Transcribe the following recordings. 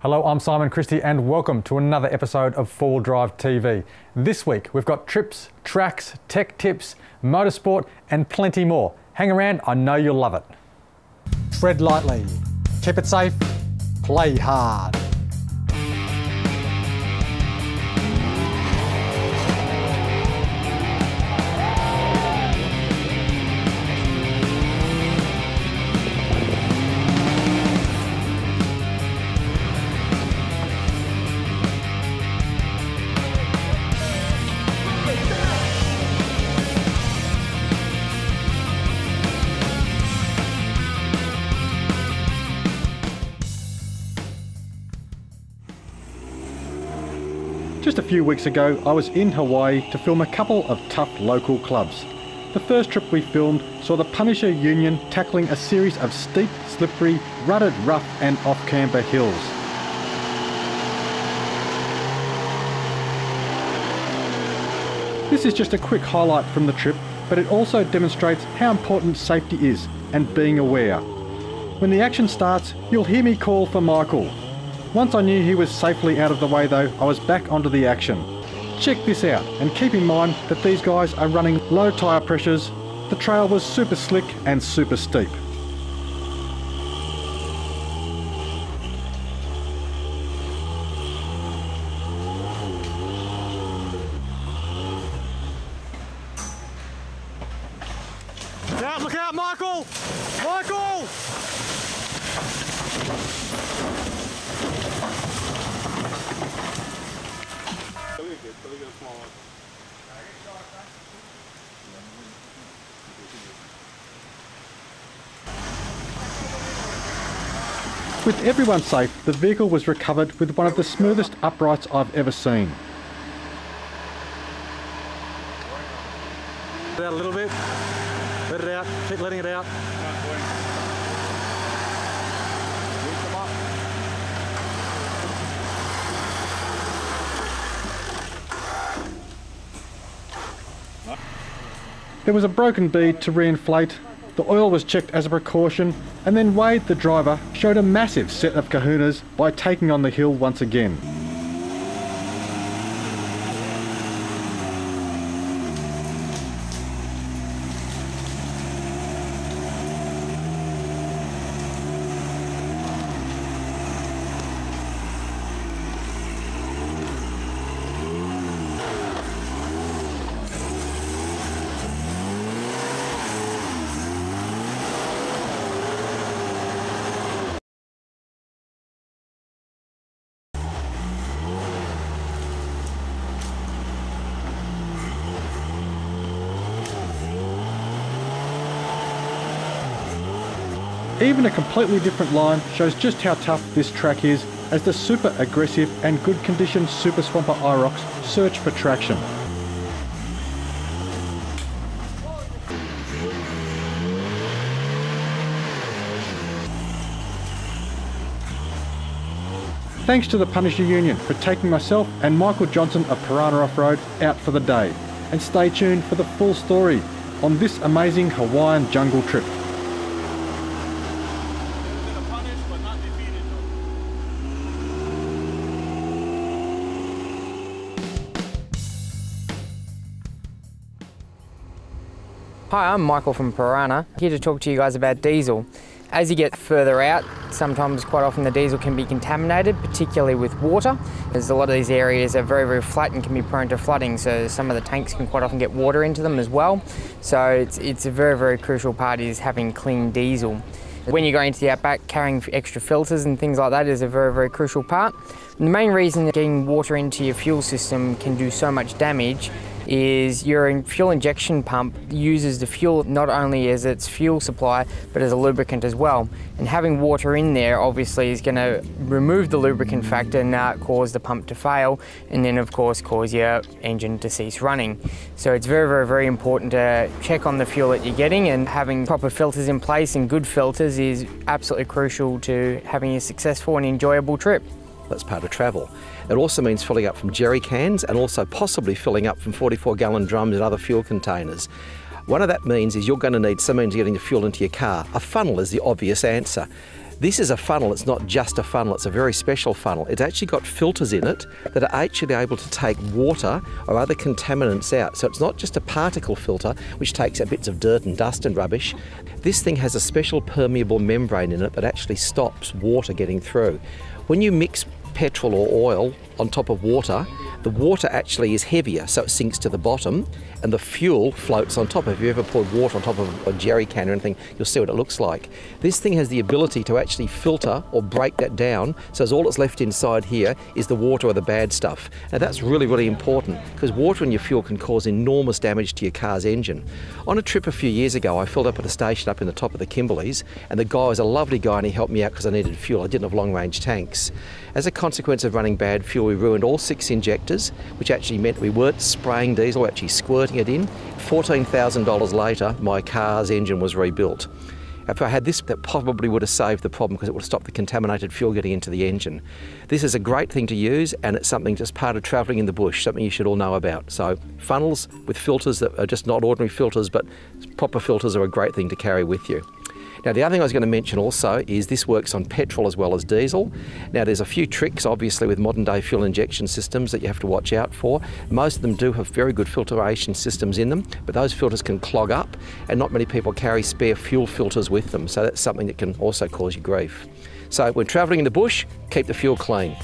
Hello, I'm Simon Christie and welcome to another episode of 4 Drive TV. This week we've got trips, tracks, tech tips, motorsport and plenty more. Hang around, I know you'll love it. Tread lightly, keep it safe, play hard. Just a few weeks ago, I was in Hawaii to film a couple of tough local clubs. The first trip we filmed saw the Punisher Union tackling a series of steep, slippery, rutted, rough and off-camber hills. This is just a quick highlight from the trip, but it also demonstrates how important safety is and being aware. When the action starts, you'll hear me call for Michael. Once I knew he was safely out of the way though, I was back onto the action. Check this out and keep in mind that these guys are running low tyre pressures. The trail was super slick and super steep. Look out, Michael! Michael! With everyone safe, the vehicle was recovered with one of the smoothest uprights I've ever seen. Let it out a little bit. Let it out. Keep letting it out. There was a broken bead to reinflate, the oil was checked as a precaution, and then Wade, the driver, showed a massive set of kahunas by taking on the hill once again. Even a completely different line shows just how tough this track is as the super aggressive and good conditioned Super Swamper IROCs search for traction. Thanks to the Punisher Union for taking myself and Michael Johnson of Piranha Off-Road out for the day. And stay tuned for the full story on this amazing Hawaiian jungle trip. Hi, I'm Michael from Piranha, here to talk to you guys about diesel. As you get further out, sometimes quite often the diesel can be contaminated, particularly with water, as a lot of these areas are very, very flat and can be prone to flooding, so some of the tanks can quite often get water into them as well. So it's a very, very crucial part is having clean diesel. When you're going to the Outback, carrying extra filters and things like that is a very, very crucial part. And the main reason that getting water into your fuel system can do so much damage is your fuel injection pump uses the fuel not only as its fuel supply but as a lubricant as well, and having water in there obviously is going to remove the lubricant factor and cause the pump to fail, and then of course cause your engine to cease running. So it's very, very, very important to check on the fuel that you're getting, and having proper filters in place and good filters is absolutely crucial to having a successful and enjoyable trip. That's part of travel. It also means filling up from jerry cans and also possibly filling up from 44-gallon drums and other fuel containers. What that means is you're going to need some means of getting the fuel into your car. A funnel is the obvious answer. This is a funnel, it's not just a funnel, it's a very special funnel. It's actually got filters in it that are actually able to take water or other contaminants out. So it's not just a particle filter which takes out bits of dirt and dust and rubbish. This thing has a special permeable membrane in it that actually stops water getting through. When you mix petrol or oil on top of water, the water actually is heavier, so it sinks to the bottom, and the fuel floats on top. If you ever poured water on top of a jerry can or anything, you'll see what it looks like. This thing has the ability to actually filter or break that down, so all that's left inside here is the water or the bad stuff. Now that's really, really important, because water in your fuel can cause enormous damage to your car's engine. On a trip a few years ago, I filled up at a station up in the top of the Kimberleys, and the guy was a lovely guy and he helped me out because I needed fuel. I didn't have long-range tanks. As a consequence of running bad fuel, we ruined all 6 injectors, which actually meant we weren't spraying diesel, we were actually squirting it in. $14,000 later, my car's engine was rebuilt. If I had this, that probably would have saved the problem because it would have stopped the contaminated fuel getting into the engine. This is a great thing to use, and it's something just part of travelling in the bush, something you should all know about. So funnels with filters that are just not ordinary filters, but proper filters are a great thing to carry with you. Now the other thing I was going to mention also is this works on petrol as well as diesel. Now there's a few tricks obviously with modern day fuel injection systems that you have to watch out for. Most of them do have very good filtration systems in them, but those filters can clog up and not many people carry spare fuel filters with them, so that's something that can also cause you grief. So when travelling in the bush, keep the fuel clean.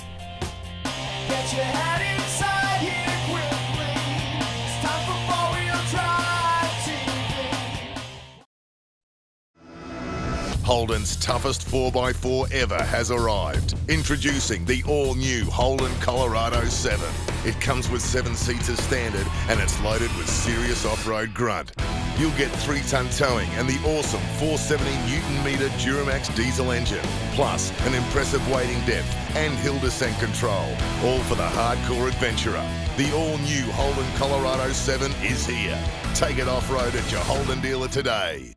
Holden's toughest 4x4 ever has arrived. Introducing the all-new Holden Colorado 7. It comes with 7 seats as standard and it's loaded with serious off-road grunt. You'll get 3-ton towing and the awesome 470 Newton-metre Duramax diesel engine, plus an impressive wading depth and hill descent control, all for the hardcore adventurer. The all-new Holden Colorado 7 is here. Take it off-road at your Holden dealer today.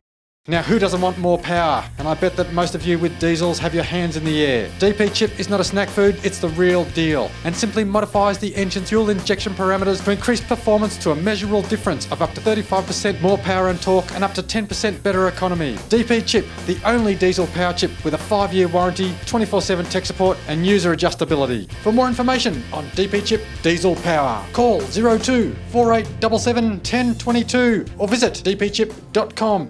Now, who doesn't want more power? And I bet that most of you with diesels have your hands in the air. DP Chip is not a snack food, it's the real deal, and simply modifies the engine's fuel injection parameters to increase performance to a measurable difference of up to 35% more power and torque and up to 10% better economy. DP Chip, the only diesel power chip with a 5-year warranty, 24/7 tech support and user adjustability. For more information on DP Chip Diesel Power, call 02 4877 1022 or visit dpchip.com.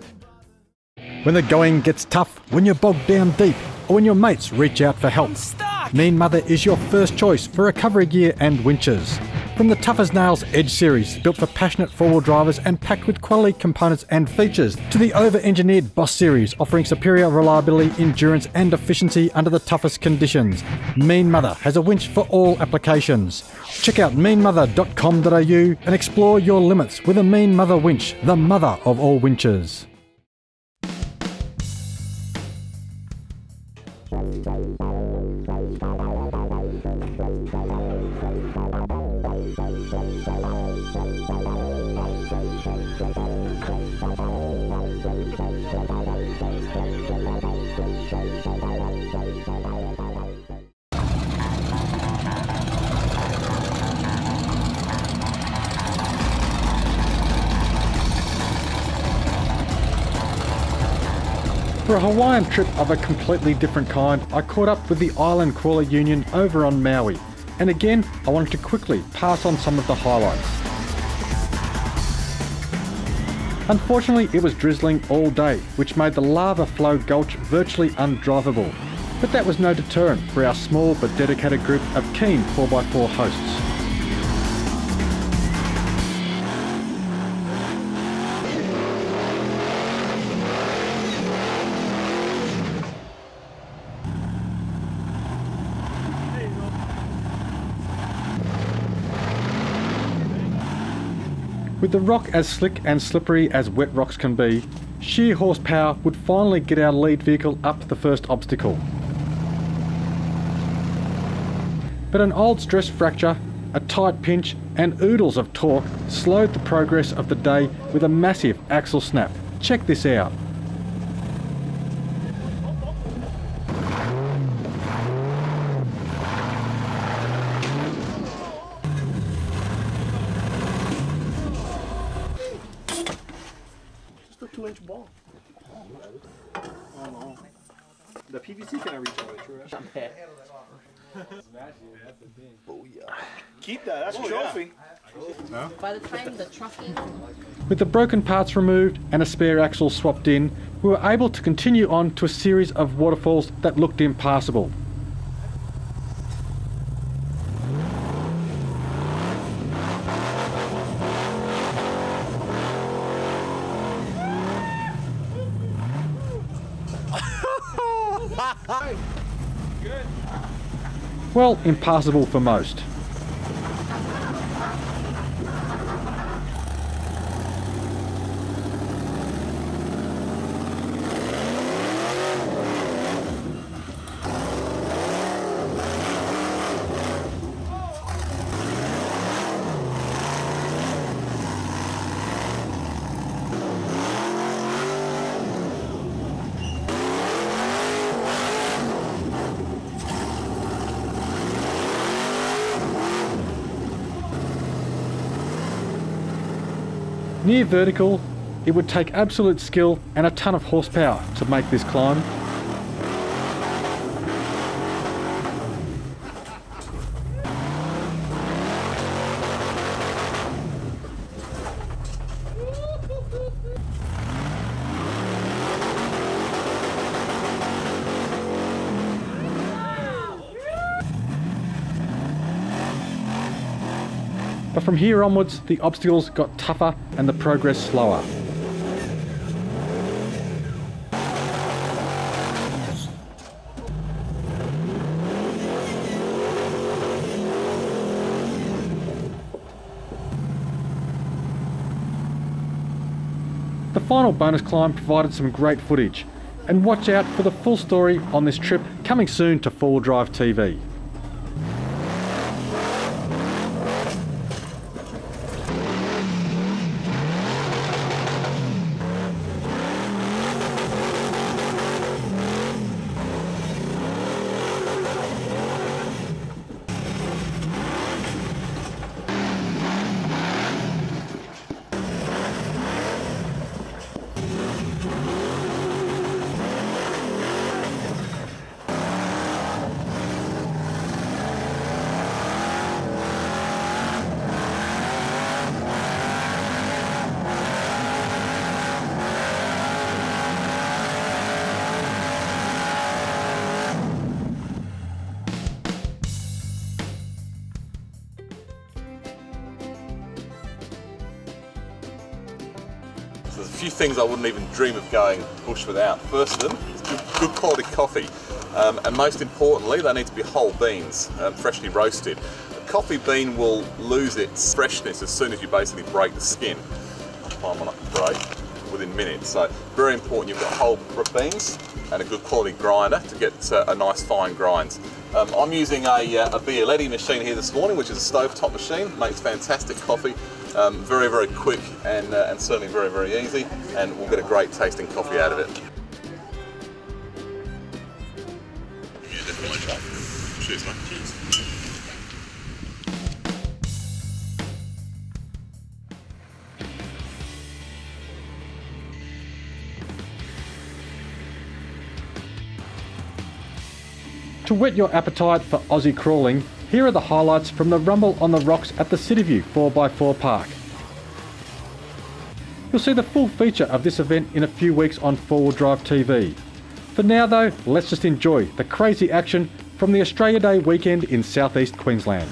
When the going gets tough, when you're bogged down deep, or when your mates reach out for help, Mean Mother is your first choice for recovery gear and winches. From the Tough as Nails Edge series, built for passionate four-wheel drivers and packed with quality components and features, to the over-engineered Boss series, offering superior reliability, endurance and efficiency under the toughest conditions, Mean Mother has a winch for all applications. Check out meanmother.com.au and explore your limits with a Mean Mother winch, the mother of all winches. For a Hawaiian trip of a completely different kind, I caught up with the Island Crawler Union over on Maui. And again, I wanted to quickly pass on some of the highlights. Unfortunately, it was drizzling all day, which made the Lava Flow Gulch virtually undrivable. But that was no deterrent for our small but dedicated group of keen 4x4 hosts. With the rock as slick and slippery as wet rocks can be, sheer horsepower would finally get our lead vehicle up the first obstacle. But an old stress fracture, a tight pinch and oodles of torque slowed the progress of the day with a massive axle snap. Check this out. The PVC Keep that, that's a trophy. By the time the trophy... With the broken parts removed and a spare axle swapped in, we were able to continue on to a series of waterfalls that looked impassable. Well, impassable for most. Near vertical, it would take absolute skill and a ton of horsepower to make this climb. But from here onwards, the obstacles got tougher and the progress slower. The final bonus climb provided some great footage, and watch out for the full story on this trip coming soon to 4-Wheel Drive TV. There's a few things I wouldn't even dream of going bush without. First of them is good quality coffee, and most importantly, they need to be whole beans, freshly roasted. The coffee bean will lose its freshness as soon as you basically break the skin. I'm on a break within minutes, so very important you've got whole beans and a good quality grinder to get a nice fine grind. I'm using a Bialetti machine here this morning, which is a stovetop machine, makes fantastic coffee. Very, very quick and certainly very, very easy, and we'll get a great tasting coffee out of it. Yeah, definitely. Cheers, mate. Cheers. To whet your appetite for Aussie crawling, here are the highlights from the Rumble on the Rocks at the Cityview 4x4 Park. You'll see the full feature of this event in a few weeks on 4-Wheel Drive TV. For now though, let's just enjoy the crazy action from the Australia Day weekend in southeast Queensland.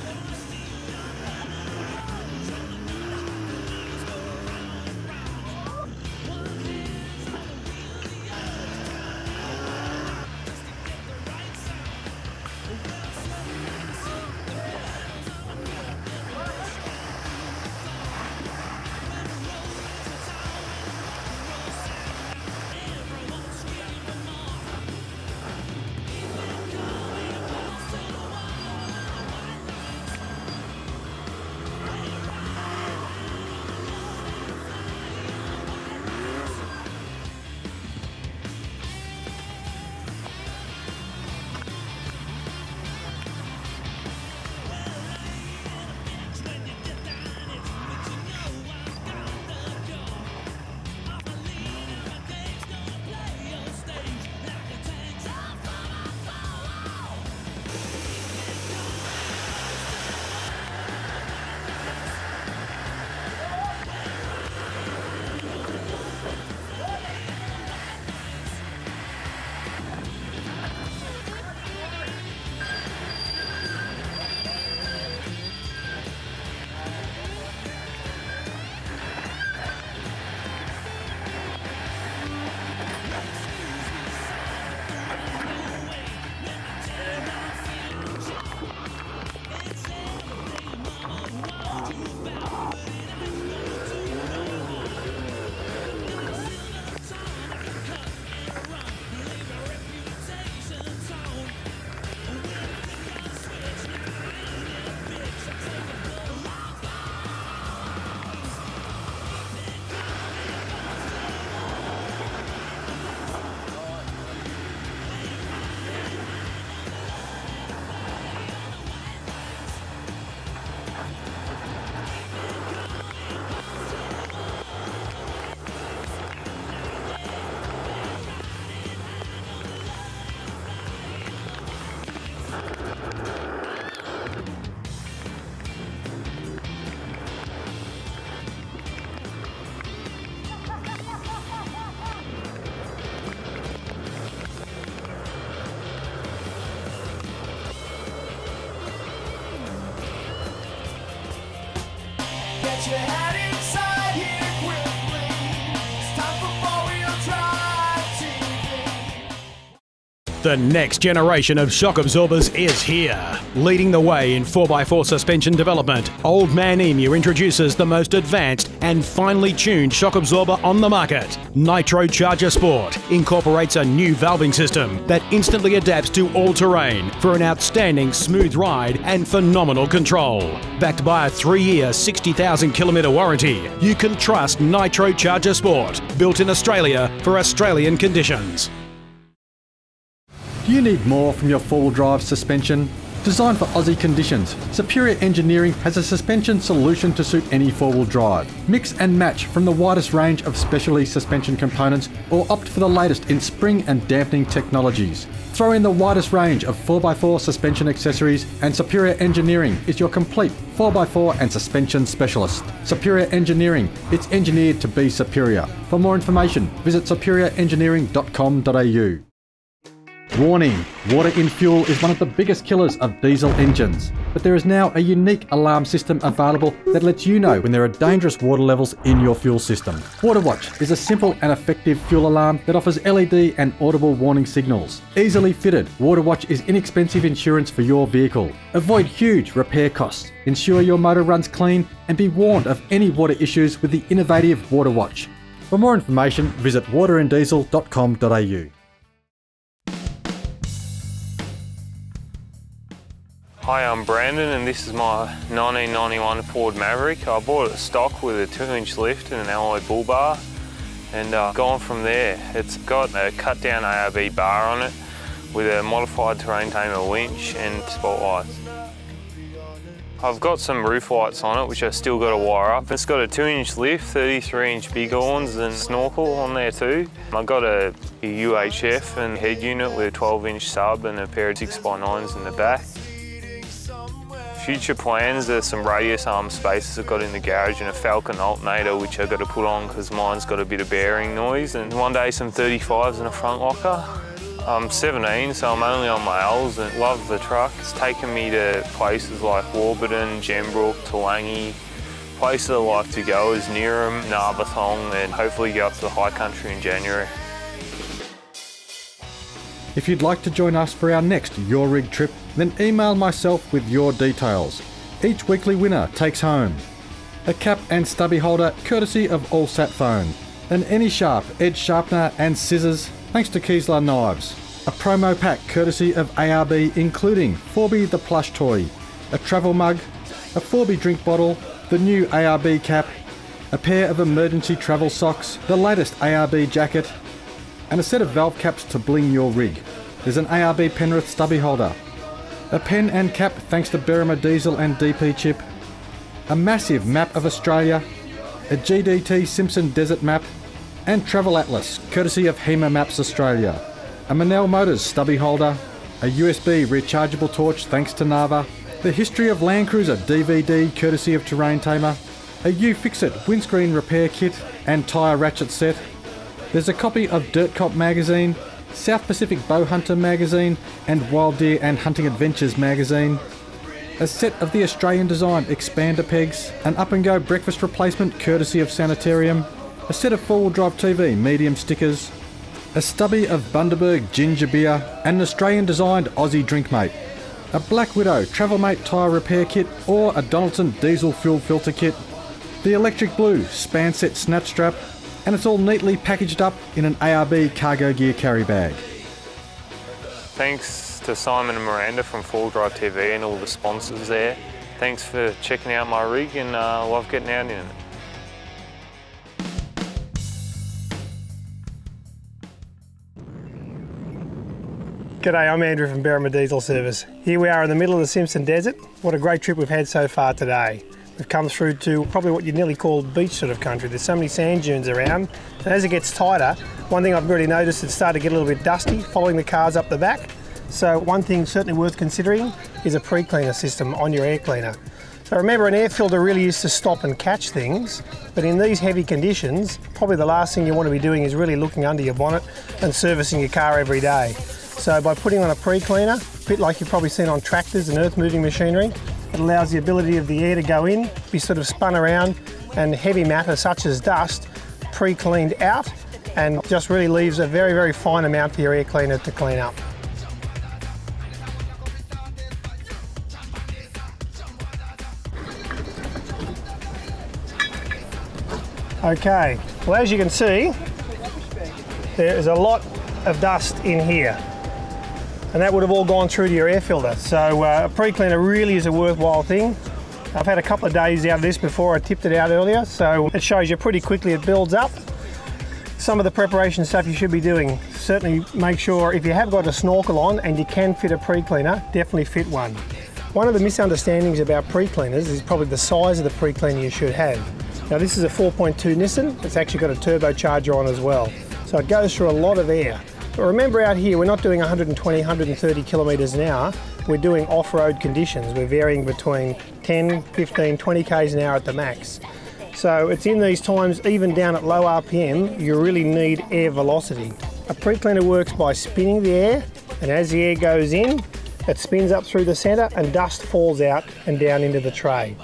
Get your head inside here quickly. It's time for four-wheel drive TV. The next generation of shock absorbers is here. Leading the way in 4x4 suspension development, Old Man Emu introduces the most advanced and finely tuned shock absorber on the market. Nitro Charger Sport incorporates a new valving system that instantly adapts to all terrain for an outstanding smooth ride and phenomenal control. Backed by a 3-year, 60,000 kilometre warranty, you can trust Nitro Charger Sport, built in Australia for Australian conditions. Do you need more from your four-wheel drive suspension? Designed for Aussie conditions, Superior Engineering has a suspension solution to suit any four-wheel drive. Mix and match from the widest range of specialty suspension components or opt for the latest in spring and dampening technologies. Throw in the widest range of 4x4 suspension accessories and Superior Engineering is your complete 4x4 and suspension specialist. Superior Engineering, it's engineered to be superior. For more information, visit superiorengineering.com.au. Warning! Water in fuel is one of the biggest killers of diesel engines, but there is now a unique alarm system available that lets you know when there are dangerous water levels in your fuel system. WaterWatch is a simple and effective fuel alarm that offers LED and audible warning signals. Easily fitted, WaterWatch is inexpensive insurance for your vehicle. Avoid huge repair costs, ensure your motor runs clean, and be warned of any water issues with the innovative WaterWatch. For more information, visit wateranddiesel.com.au. Hi, I'm Brandon and this is my 1991 Ford Maverick. I bought it stock with a 2-inch lift and an alloy bull bar and gone from there. It's got a cut down ARB bar on it with a modified terrain tamer winch and spotlights. I've got some roof lights on it which I still got to wire up. It's got a 2-inch lift, 33-inch bighorns and snorkel on there too. I've got a UHF and head unit with a 12-inch sub and a pair of 6x9s in the back. Future plans, there's some radius arm spaces I've got in the garage and a Falcon alternator which I've got to put on because mine's got a bit of bearing noise, and one day some 35s in a front locker. I'm 17 so I'm only on my L's and love the truck. It's taken me to places like Warburton, Gembrook, Toolangi. Places I like to go is Neerim, Narbathong and hopefully go up to the high country in January. If you'd like to join us for our next Your Rig trip, then email myself with your details. Each weekly winner takes home a cap and stubby holder courtesy of Allsat Phone, an Any Sharp edge sharpener and scissors thanks to Kiesler Knives, a promo pack courtesy of ARB including Forby the plush toy, a travel mug, a Forby drink bottle, the new ARB cap, a pair of emergency travel socks, the latest ARB jacket, and a set of valve caps to bling your rig. There's an ARB Penrith stubby holder, a pen and cap thanks to Berrima Diesel and DP Chip, a massive map of Australia, a GDT Simpson Desert map, and Travel Atlas courtesy of HEMA Maps Australia, a Manel Motors stubby holder, a USB rechargeable torch thanks to Nava, the History of Land Cruiser DVD courtesy of Terrain Tamer, a U-Fix-It windscreen repair kit and tyre ratchet set. There's a copy of Dirt Cop magazine, South Pacific Bow Hunter magazine and Wild Deer and Hunting Adventures magazine, a set of the Australian designed expander pegs, an up and go breakfast replacement courtesy of Sanitarium, a set of 4-wheel drive TV medium stickers, a stubby of Bundaberg ginger beer and an Australian designed Aussie Drinkmate, a Black Widow Travelmate tyre repair kit or a Donaldson diesel fuel filter kit, the Electric Blue span set snatch strap, and it's all neatly packaged up in an ARB cargo gear carry bag. Thanks to Simon and Miranda from 4-Wheel Drive TV and all the sponsors there. Thanks for checking out my rig and love getting out in it. G'day, I'm Andrew from Berrima Diesel Service. Here we are in the middle of the Simpson Desert. What a great trip we've had so far today. We've come through to probably what you'd nearly call beach sort of country. There's so many sand dunes around, and as it gets tighter, one thing I've really noticed, it's started to get a little bit dusty following the cars up the back. So one thing certainly worth considering is a pre-cleaner system on your air cleaner. So remember, an air filter really used to stop and catch things, but in these heavy conditions, probably the last thing you want to be doing is really looking under your bonnet and servicing your car every day. So by putting on a pre-cleaner, a bit like you've probably seen on tractors and earth moving machinery, It allows the ability of the air to go in, be sort of spun around, and heavy matter such as dust pre-cleaned out, and just really leaves a very, very fine amount for your air cleaner to clean up. Okay, well, as you can see, there is a lot of dust in here, and that would have all gone through to your air filter. So a pre-cleaner really is a worthwhile thing. I've had a couple of days out of this before I tipped it out earlier, so it shows you pretty quickly it builds up. Some of the preparation stuff you should be doing, certainly make sure if you have got a snorkel on and you can fit a pre-cleaner, definitely fit one. One of the misunderstandings about pre-cleaners is probably the size of the pre-cleaner you should have. Now this is a 4.2 Nissan, it's actually got a turbocharger on as well. So it goes through a lot of air. But remember out here, we're not doing 120, 130 kilometres an hour, we're doing off-road conditions. We're varying between 10, 15, 20 k's an hour at the max. So it's in these times, even down at low RPM, you really need air velocity. A pre-cleaner works by spinning the air, and as the air goes in, it spins up through the centre and dust falls out and down into the tray.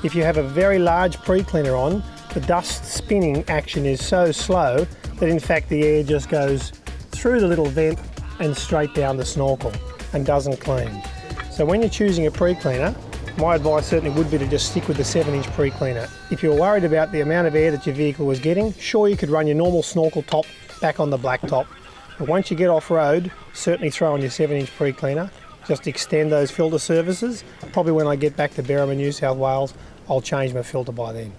If you have a very large pre-cleaner on, the dust spinning action is so slow that in fact the air just goes through the little vent and straight down the snorkel and doesn't clean. So when you're choosing a pre-cleaner, my advice certainly would be to just stick with the 7-inch pre-cleaner. If you're worried about the amount of air that your vehicle was getting, sure, you could run your normal snorkel top back on the black top. But once you get off-road, certainly throw on your 7-inch pre-cleaner. Just extend those filter services. Probably when I get back to Berrima, New South Wales, I'll change my filter by then.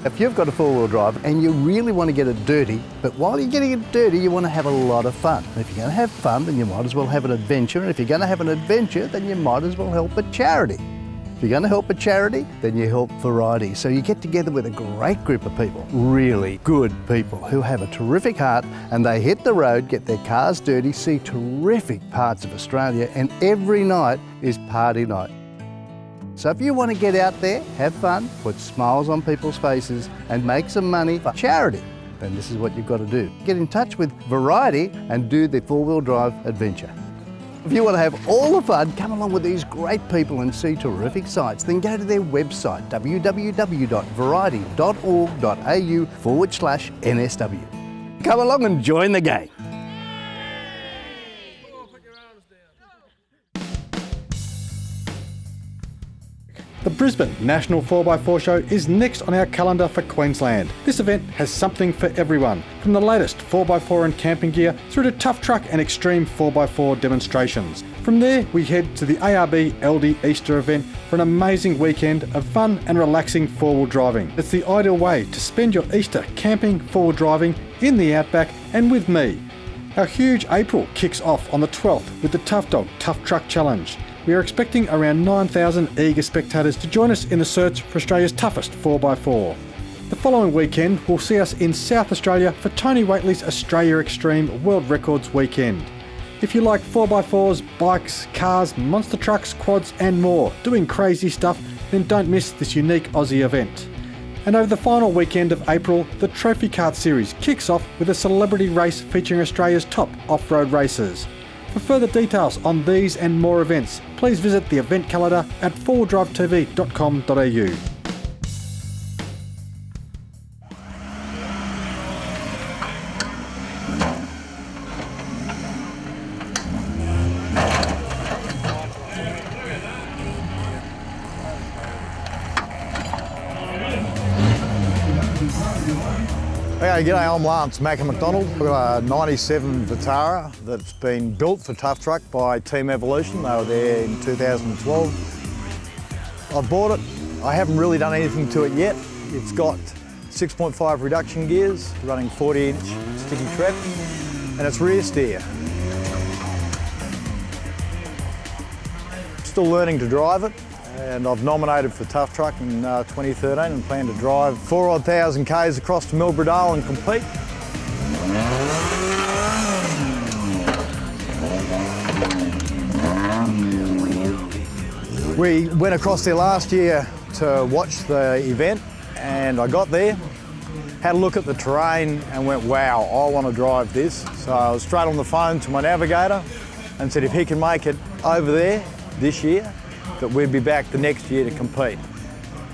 If you've got a four-wheel drive and you really want to get it dirty, but while you're getting it dirty, you want to have a lot of fun. And if you're going to have fun, then you might as well have an adventure. And if you're going to have an adventure, then you might as well help a charity. If you're going to help a charity, then you help Variety. So you get together with a great group of people, really good people who have a terrific heart, and they hit the road, get their cars dirty, see terrific parts of Australia, and every night is party night. So if you want to get out there, have fun, put smiles on people's faces, and make some money for charity, then this is what you've got to do. Get in touch with Variety and do the four-wheel drive adventure. If you want to have all the fun, come along with these great people and see terrific sights, then go to their website, www.variety.org.au/NSW. Come along and join the game. The Brisbane National 4x4 Show is next on our calendar for Queensland. This event has something for everyone, from the latest 4x4 and camping gear through to tough truck and extreme 4x4 demonstrations. From there, we head to the ARB LD Easter event for an amazing weekend of fun and relaxing four-wheel driving. It's the ideal way to spend your Easter camping, four-wheel driving in the Outback and with me. Our huge April kicks off on the 12th with the Tough Dog Tough Truck Challenge. We are expecting around 9,000 eager spectators to join us in the search for Australia's toughest 4x4. The following weekend will see us in South Australia for Tony Waitley's Australia Extreme World Records Weekend. If you like 4x4s, bikes, cars, monster trucks, quads and more, doing crazy stuff, then don't miss this unique Aussie event. And over the final weekend of April, the Trophy Kart Series kicks off with a celebrity race featuring Australia's top off-road racers. For further details on these and more events, please visit the event calendar at fourwheeldrivetv.com.au. Okay, g'day, I'm Lance Macca McDonald. We've got a 97 Vitara that's been built for Tough Truck by Team Evolution. They were there in 2012. I bought it. I haven't really done anything to it yet. It's got 6.5 reduction gears, running 40-inch sticky tread, and it's rear steer. Still learning to drive it. And I've nominated for Tough Truck in 2013 and plan to drive 4,000 k's across to Milbradale and compete. We went across there last year to watch the event, and I got there Had a look at the terrain and went, wow, I want to drive this. So I was straight on the phone to my navigator and said if he can make it over there this year, that we'd be back the next year to compete.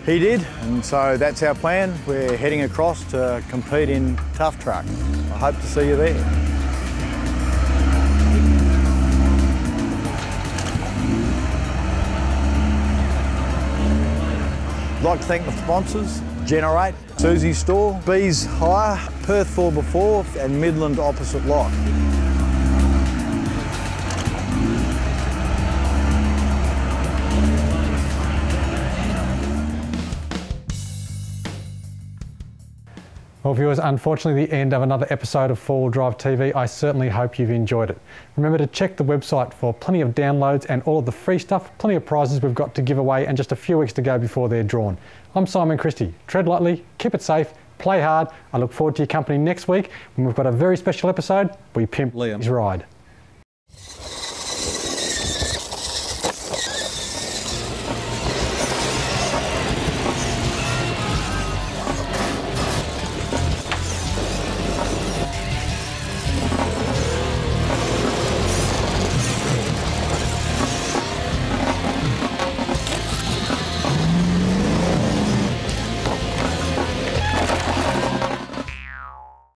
He did, and so that's our plan. We're heading across to compete in Tough Truck. I hope to see you there. I'd like to thank the sponsors, Generate, Susie's Store, Bees Hire, Perth 4x4 and Midland Opposite Lock. Well, viewers, unfortunately the end of another episode of 4 Wheel Drive TV. I certainly hope you've enjoyed it. Remember to check the website for plenty of downloads and all of the free stuff, plenty of prizes we've got to give away and just a few weeks to go before they're drawn. I'm Simon Christie. Tread lightly, keep it safe, play hard. I look forward to your company next week when we've got a very special episode. We pimp Liam's ride.